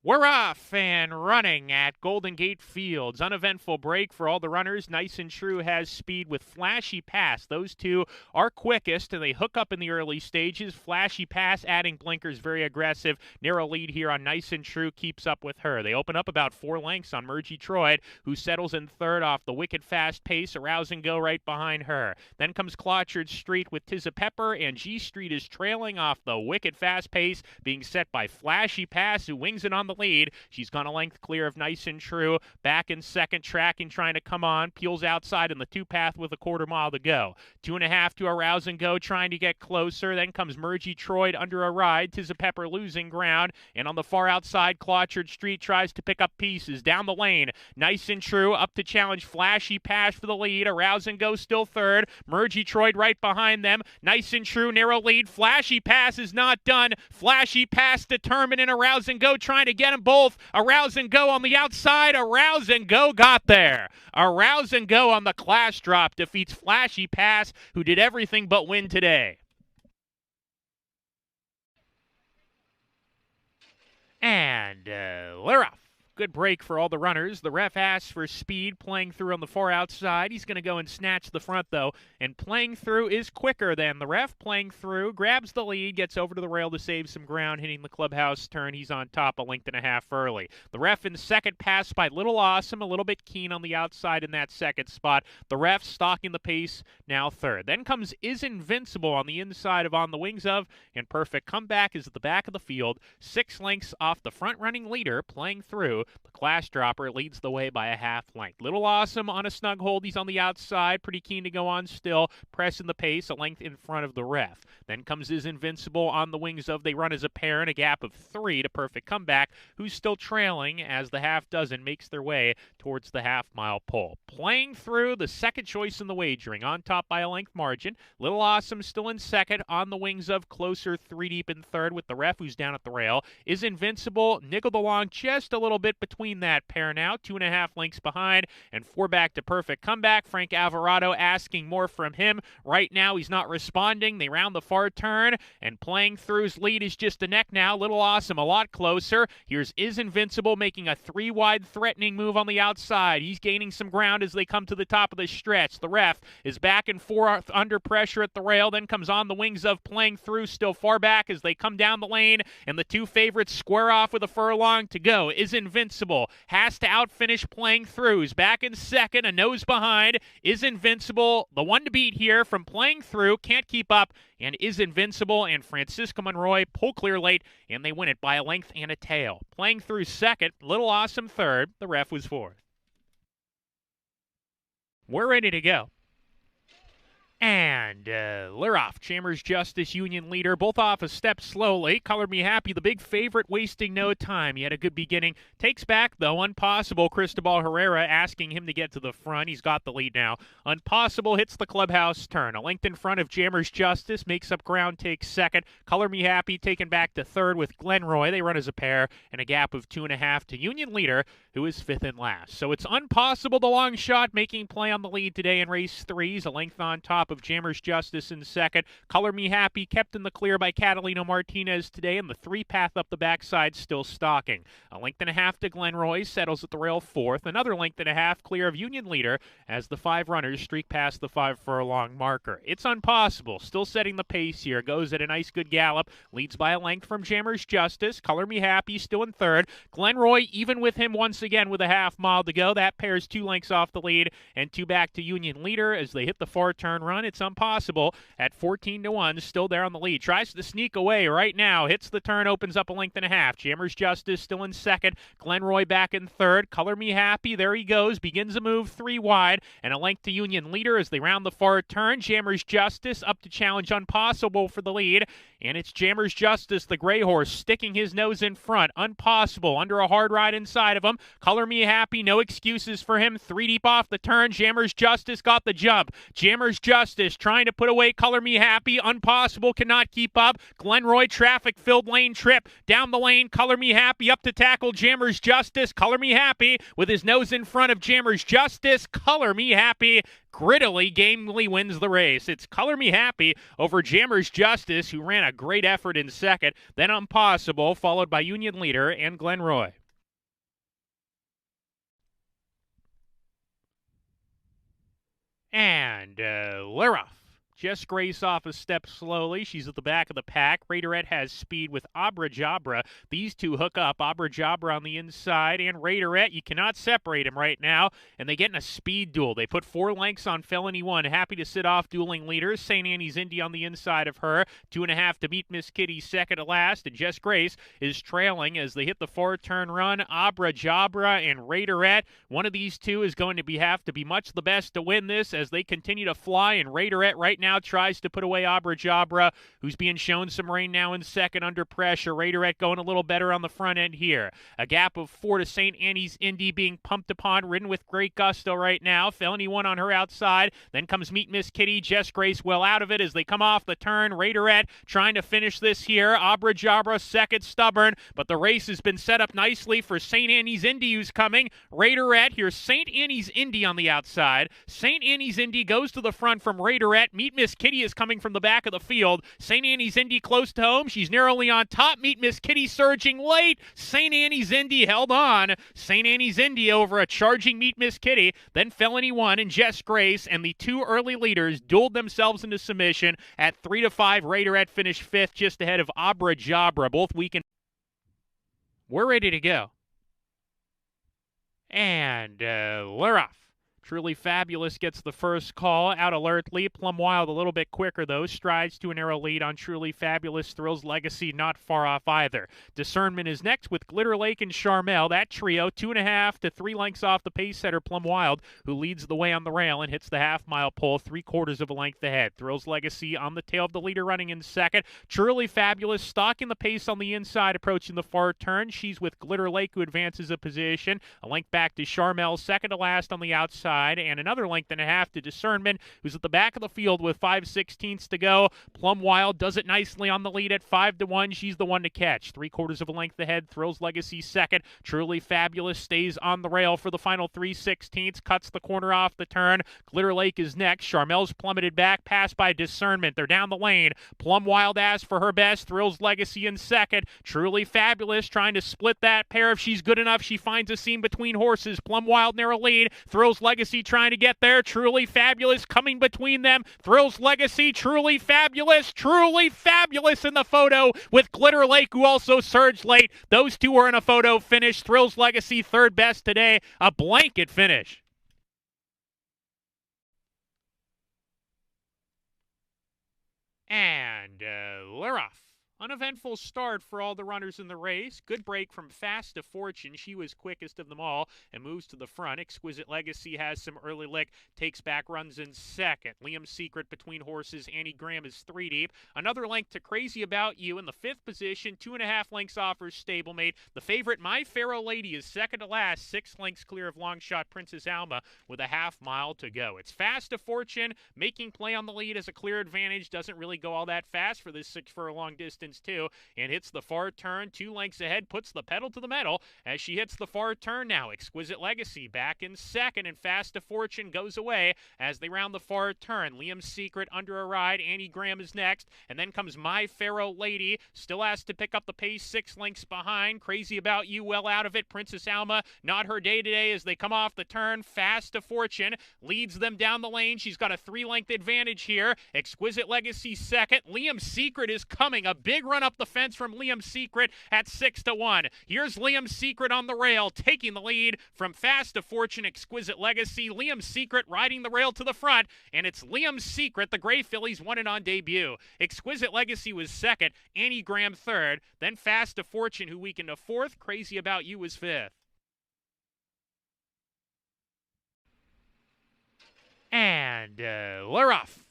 We're off and running at Golden Gate Fields. Uneventful break for all the runners. Nice and True has speed with Flashy Pass. Those two are quickest, and they hook up in the early stages. Flashy Pass adding blinkers, very aggressive. Narrow lead here on Nice and True keeps up with her. They open up about 4 lengths on Murgatroyd, who settles in third off the wicked fast pace. Arouse and Go right behind her. Then comes Clotchard Street with Tizza Pepper, and G Street is trailing off the wicked fast pace, being set by Flashy Pass, who wings it on the lead. She's gone a length clear of Nice and True. Back in second, tracking, trying to come on. Peels outside in the 2-path with a quarter mile to go. 2.5 to Arouse and Go, trying to get closer. Then comes Murgatroyd under a ride. Tizza Pepper losing ground. And on the far outside, Clotchard Street tries to pick up pieces. Down the lane, Nice and True up to challenge Flashy Pass for the lead. Arouse and Go still third. Murgatroyd right behind them. Nice and True, narrow lead. Flashy Pass is not done. Flashy Pass determined, and Arouse and Go trying to get them both. Arouse and Go on the outside. Arouse and Go got there. Arouse and Go on the class drop defeats Flashy Pass, who did everything but win today. And they're off. Good break for all the runners. The ref asks for speed, playing through on the far outside. He's going to go and snatch the front, though, and playing through is quicker than the ref. Playing through, grabs the lead, gets over to the rail to save some ground, hitting the clubhouse turn. He's on top 1.5 lengths early. The ref in second, passed by Little Awesome, a little bit keen on the outside in that second spot. The ref stalking the pace, now third. Then comes Is Invincible on the inside of On the Wings Of, and Perfect Comeback is at the back of the field, 6 lengths off the front-running leader, playing through. The class dropper leads the way by a 1/2 length. Little Awesome on a snug hold. He's on the outside, pretty keen to go on still, pressing the pace, a length in front of the ref. Then comes Is Invincible On the Wings Of. They run as a pair in a gap of 3 to Perfect Comeback, who's still trailing as the half dozen makes their way towards the half-mile pole. Playing through, the second choice in the wagering, on top by a length margin. Little Awesome still in second, On the Wings Of closer, 3 deep in third with the ref who's down at the rail. Is Invincible niggled along just a little bit between that pair now, 2.5 lengths behind, and 4 back to Perfect Comeback. Frank Alvarado asking more from him. Right now, he's not responding. They round the far turn, and playing through's lead is just a neck now. Little Awesome a lot closer. Here's Is Invincible making a 3-wide threatening move on the outside. He's gaining some ground as they come to the top of the stretch. The ref is back and forth under pressure at the rail. Then comes On the Wings Of, playing through, still far back as they come down the lane, and the two favorites square off with a furlong to go. Is Invincible has to outfinish playing through. He's back in second, a nose behind. Is Invincible, the one to beat here from playing through, can't keep up, and Is Invincible and Francisco Monroy pull clear late, and they win it by a length and a tail. Playing through second, Little Awesome third, the ref was fourth. We're ready to go. And they're off. Chambers Justice, Union leader, both off a step slowly. Color Me Happy, the big favorite, wasting no time. He had a good beginning. Takes back, though, Unpossible. Cristobal Herrera asking him to get to the front. He's got the lead now. Unpossible hits the clubhouse turn. A length in front of Chambers Justice, makes up ground, takes second. Color Me Happy taken back to third with Glenroy. They run as a pair, and a gap of 2.5 to Union leader, who is fifth and last. So it's Unpossible, the long shot, making play on the lead today in race 3's. A length on top of Jammers Justice in second. Color Me Happy kept in the clear by Catalino Martinez today, and the 3-path up the backside still stalking. A length and a half to Glenroy, settles at the rail fourth. Another length and a half clear of Union leader as the 5 runners streak past the 5 furlong marker. It's Unpossible, still setting the pace here. Goes at a nice good gallop, leads by a length from Jammers Justice. Color Me Happy still in third. Glenroy even with him once again with a half-mile to go. That pair's 2 lengths off the lead, and 2 back to Union leader as they hit the far turn run. It's Unpossible at 14-1, still there on the lead. Tries to sneak away right now. Hits the turn, opens up a length and a half. Jammers Justice still in second. Glenroy back in third. Color Me Happy, there he goes. Begins a move 3 wide, and a length to Union leader as they round the far turn. Jammers Justice up to challenge Unpossible for the lead, and it's Jammers Justice, the gray horse, sticking his nose in front. Unpossible under a hard ride inside of him. Color Me Happy, no excuses for him. 3 deep off the turn. Jammers Justice got the jump. Jammers Justice trying to put away Color Me Happy. Unpossible cannot keep up. Glenroy traffic-filled lane trip. Down the lane, Color Me Happy up to tackle Jammers Justice. Color Me Happy with his nose in front of Jammers Justice. Color Me Happy grittily, gamely wins the race. It's Color Me Happy over Jammer's Justice, who ran a great effort in second, then Impossible, followed by Union Leader and Glenroy. And Lera Jess Grace off a step slowly. She's at the back of the pack. Raiderette has speed with Abra Jabra. These two hook up. Abra Jabra on the inside, and Raiderette, you cannot separate him right now, and they get in a speed duel. They put 4 lengths on Felony 1. Happy to sit off dueling leaders. St. Annie's Indy on the inside of her. 2.5 to Meet Miss Kitty second to last, and Jess Grace is trailing as they hit the 4-turn run. Abra Jabra and Raiderette. One of these two is going to have to be much the best to win this as they continue to fly, and Raiderette right now tries to put away Abra Jabra, who's being shown some rain now in second under pressure. Raiderette going a little better on the front end here. A gap of 4 to St. Annie's Indy being pumped upon, ridden with great gusto right now. Felony 1 on her outside. Then comes Meet Miss Kitty. Jess Grace well out of it as they come off the turn. Raiderette trying to finish this here. Abra Jabra second, stubborn, but the race has been set up nicely for St. Annie's Indy, who's coming. Raiderette, here's St. Annie's Indy on the outside. St. Annie's Indy goes to the front from Raiderette. Meet Miss Kitty is coming from the back of the field. St. Annie's Indy close to home. She's narrowly on top. Meet Miss Kitty surging late. St. Annie's Indy held on. St. Annie's Indy over a charging Meet Miss Kitty. Then Felony 1 and Jess Grace, and the two early leaders dueled themselves into submission. At 3 to 5, Raiderette finished 5th, just ahead of Abra Jabra. Both weekend. We're ready to go. And we're off. Truly Fabulous gets the first call. Out alertly. Plum Wild a little bit quicker, though. Strides to a narrow lead on Truly Fabulous. Thrills Legacy not far off either. Discernment is next with Glitter Lake and Charmel. That trio, 2.5 to 3 lengths off the pace setter Plum Wild, who leads the way on the rail and hits the half-mile pole 3/4 of a length ahead. Thrills Legacy on the tail of the leader running in second. Truly Fabulous stalking the pace on the inside, approaching the far turn. She's with Glitter Lake, who advances a position. A length back to Charmel, second to last on the outside. And another length and a half to Discernment, who's at the back of the field with 5/16 to go. Plum Wild does it nicely on the lead at 5 to 1. She's the one to catch. 3/4 of a length ahead. Thrills Legacy second. Truly Fabulous stays on the rail for the final 3/16. Cuts the corner off the turn. Glitter Lake is next. Charmel's plummeted back. Passed by Discernment. They're down the lane. Plum Wild asks for her best. Thrills Legacy in second. Truly Fabulous trying to split that pair. If she's good enough, she finds a seam between horses. Plum Wild narrow lead. Thrills Legacy trying to get there. Truly Fabulous coming between them. Thrills Legacy, Truly Fabulous in the photo with Glitter Lake, who also surged late. Those two are in a photo finish. Thrills Legacy third best today. A blanket finish. And we're off. Uneventful start for all the runners in the race. Good break from Fast to Fortune. She was quickest of them all and moves to the front. Exquisite Legacy has some early lick. Takes back, runs in second. Liam's Secret between horses. Annie Graham is 3 deep. Another length to Crazy About You in the 5th position. 2.5 lengths off her stablemate. The favorite, My Pharaoh Lady, is second to last. 6 lengths clear of long shot Princess Alma with a half-mile to go. It's Fast to Fortune making play on the lead as a clear advantage. Doesn't really go all that fast for this 6-furlong distance too, and hits the far turn 2 lengths ahead, puts the pedal to the metal as she hits the far turn now. Exquisite Legacy back in second, and Fast to Fortune goes away as they round the far turn. Liam's Secret under a ride. Annie Graham is next, and then comes My Pharaoh Lady. Still has to pick up the pace 6 lengths behind. Crazy About You well out of it. Princess Alma not her day today as they come off the turn. Fast to Fortune leads them down the lane. She's got a 3-length advantage here. Exquisite Legacy second. Liam's Secret is coming. A big run up the fence from Liam's Secret at 6 to 1. Here's Liam's Secret on the rail, taking the lead from Fast to Fortune. Exquisite Legacy. Liam's Secret riding the rail to the front, and it's Liam's Secret. The Gray Fillies won it on debut. Exquisite Legacy was second. Annie Graham third. Then Fast to Fortune, who weakened to 4th. Crazy About You was 5th. And we're off.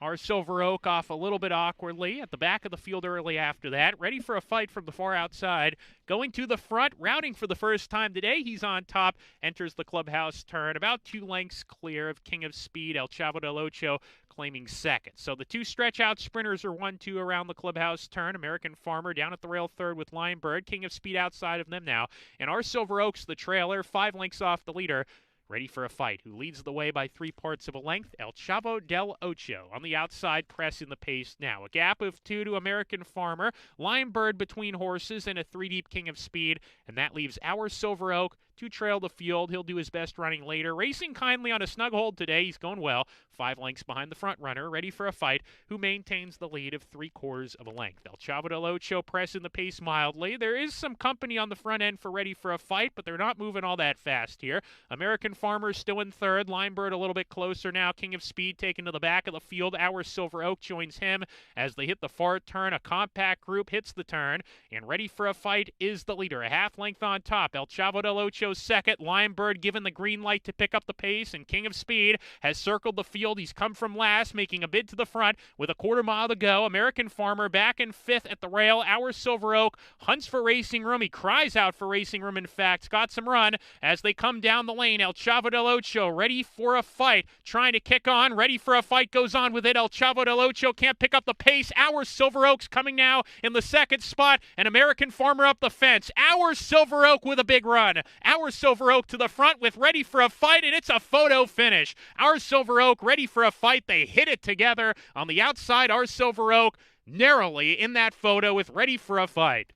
Our Silver Oak off a little bit awkwardly at the back of the field early after that. Ready for a fight from the far outside. Going to the front, routing for the first time today. He's on top, enters the clubhouse turn. About 2 lengths clear of King of Speed, El Chavo del Ocho, claiming second. So the 2 stretch-out sprinters are 1-2 around the clubhouse turn. American Farmer down at the rail third with Lionbird. King of Speed outside of them now. And our Silver Oak's the trailer, 5 lengths off the leader. ready for a fight, who leads the way by 3/4 of a length, El Chavo del Ocho. On the outside, pressing the pace now. A gap of 2 to American Farmer, Lime Bird between horses, and a 3-deep King of Speed, and that leaves Our Silver Oak to trail the field. He'll do his best running later. Racing kindly on a snug hold today. He's going well. 5 lengths behind the front runner, ready for a fight, who maintains the lead of 3/4 of a length. El Chavo del Ocho pressing the pace mildly. There is some company on the front end for ready for a fight, but they're not moving all that fast here. American Farmer still in third. Lime Bird a little bit closer now. King of Speed taken to the back of the field. Our Silver Oak joins him as they hit the far turn. A compact group hits the turn, and ready for a fight is the leader. A half length on top. El Chavo del Ocho second. Lime Bird given the green light to pick up the pace, and King of Speed has circled the field. He's come from last, making a bid to the front with a 1/4 mile to go. American Farmer back in 5th at the rail. Our Silver Oak hunts for racing room. He cries out for racing room, in fact. Got some run as they come down the lane. El Chavo del Ocho ready for a fight, trying to kick on. Ready for a fight goes on with it. El Chavo del Ocho can't pick up the pace. Our Silver Oak's coming now in the second spot, and American Farmer up the fence. Our Silver Oak with a big run. Our Silver Oak to the front with ready for a fight, and it's a photo finish. Our Silver Oak ready for a fight. They hit it together. On the outside, Our Silver Oak narrowly in that photo with ready for a fight.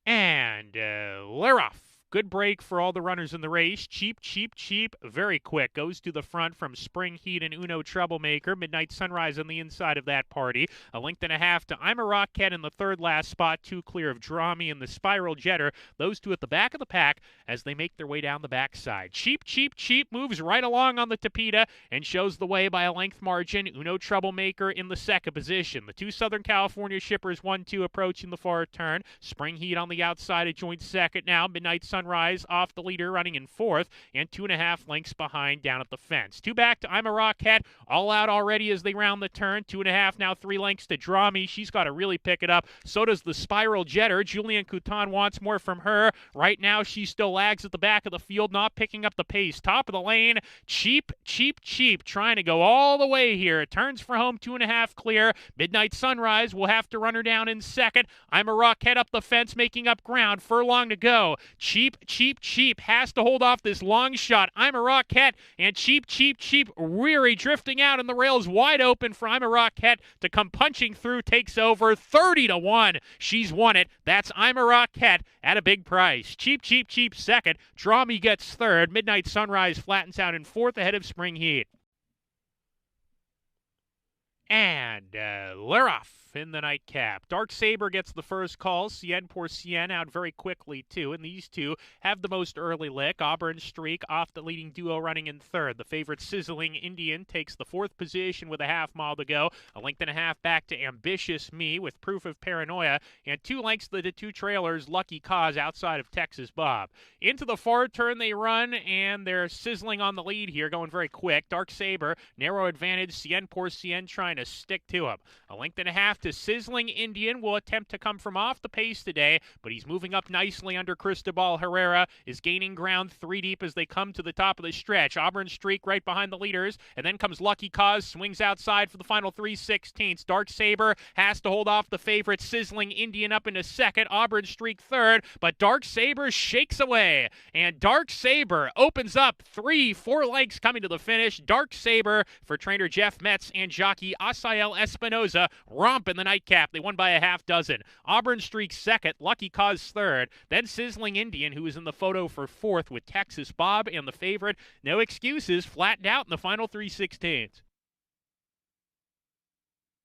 And we're off. Good break for all the runners in the race. Cheap, cheap, cheap. Very quick. Goes to the front from Spring Heat and Uno Troublemaker. Midnight Sunrise on the inside of that party. 1.5 lengths to I'm a Rockhead in the third last spot. 2 clear of Draw Me and the Spiral Jetter. Those 2 at the back of the pack as they make their way down the backside. Cheap, cheap, cheap moves right along on the Tapeta and shows the way by a length margin. Uno Troublemaker in the second position. The 2 Southern California shippers 1-2 approaching the far turn. Spring Heat on the outside, a joint second now. Midnight Sunrise off the leader, running in 4th, and 2.5 lengths behind down at the fence. 2 back to I'm a Rockhead, all out already as they round the turn. 2.5 now, 3 lengths to Draw Me. She's got to really pick it up. So does the Spiral Jetter. Julian Couton wants more from her. Right now, she still lags at the back of the field, not picking up the pace. Top of the lane, cheap, cheap, cheap, trying to go all the way here. It turns for home, 2.5 clear. Midnight Sunrise will have to run her down in second. I'm a Rockhead up the fence, making up ground. Furlong to go. Cheap, cheap, cheap has to hold off this long shot. I'm a Rockhead, and cheap, cheap, cheap, weary drifting out, and the rails wide open for I'm a Rockhead to come punching through. Takes over 30-1. She's won it. That's I'm a Rockhead at a big price. Cheap, cheap, cheap second. Draw Me gets third. Midnight Sunrise flattens out in 4th ahead of Spring Heat. And we're off in the nightcap. Dark Saber gets the first call. Cien pour Cien out very quickly, too. And these 2 have the most early lick. Auburn Streak off the leading duo running in 3rd. The favorite Sizzling Indian takes the 4th position with a 1/2 mile to go. 1.5 lengths back to Ambitious Me with Proof of Paranoia. And 2 lengths to the 2 trailers, Lucky Cause outside of Texas Bob. Into the far turn they run, and they're sizzling on the lead here, going very quick. Dark Saber, narrow advantage. Cien pour Cien trying to stick to him. 1.5 lengths to Sizzling Indian will attempt to come from off the pace today, but he's moving up nicely under Cristobal Herrera, is gaining ground 3 deep as they come to the top of the stretch. Auburn Streak right behind the leaders, and then comes Lucky Cause, swings outside for the final 3/16. Dark Saber has to hold off the favorite Sizzling Indian up into second. Auburn Streak third, but Dark Saber shakes away, and Dark Saber opens up 3-4 lengths coming to the finish. Dark Saber for trainer Jeff Metz and jockey Asael Espinoza romp in the nightcap. They won by a 6. Auburn Streak second, Lucky Cause third, then Sizzling Indian, who is in the photo for 4th with Texas Bob and the favorite No Excuses flattened out in the final 3/16.